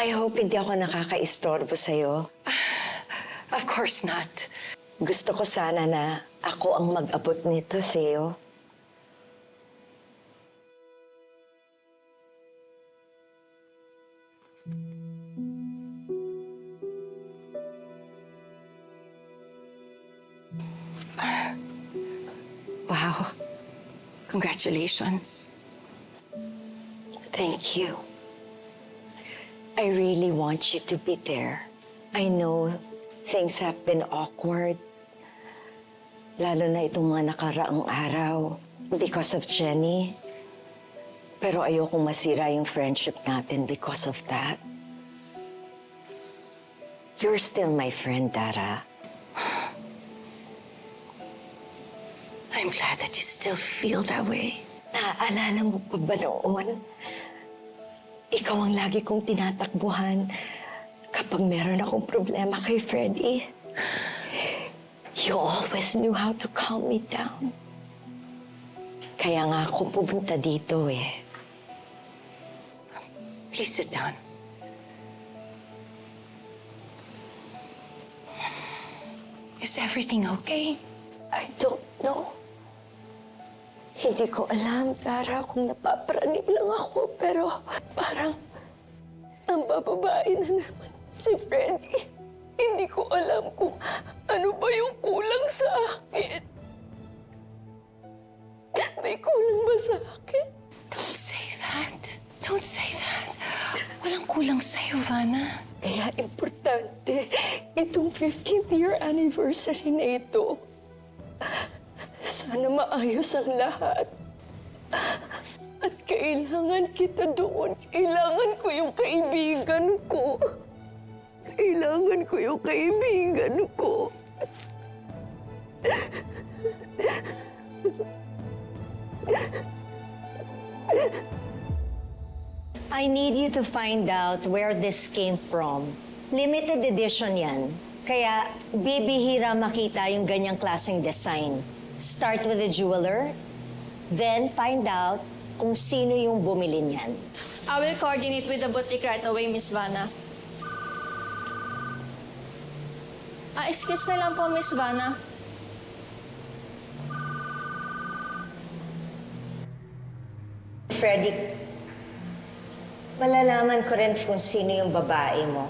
I hope hindi ako nakaka-istorbo sa'yo. Of course not. Gusto ko sana na ako ang mag-abot nito sa'yo. Wow. Congratulations. Thank you. I really want you to be there. I know things have been awkward. Lalo na itong mga nakaraang araw because of Jenny. Pero ayokong masira yung friendship natin because of that. You're still my friend, Dara. I'm glad that you still feel that way. Naaalala mo pa ba noon? Ikaw ang lagi kong tinatakbuhan kapag meron akong problema kay Freddie. You always knew how to calm me down. Kaya nga ako pumunta dito eh. Please sit down. Is everything okay? I don't know. Hindi ko alam, Tara, kung napapraning lang ako, pero parang ang bababae na naman si Freddie. Hindi ko alam kung ano ba yung kulang sa akin. May kulang ba sa akin? Don't say that. Don't say that. Walang kulang sa'yo, Vanna. Kaya importante, itong 15th year anniversary na ito. Sana maayos ang lahat. At kailangan kita doon. Kailangan ko yung kaibigan ko. Kailangan ko yung kaibigan ko. I need you to find out where this came from. Limited edition yan. Kaya bibihira makita yung ganyang klaseng design. Start with the jeweler, then find out kung sino yung bumili niyan. I will coordinate with the boutique right away, Miss Vanna. Excuse me lang po, Miss Vanna. Freddie, malalaman ko rin kung sino yung babae mo.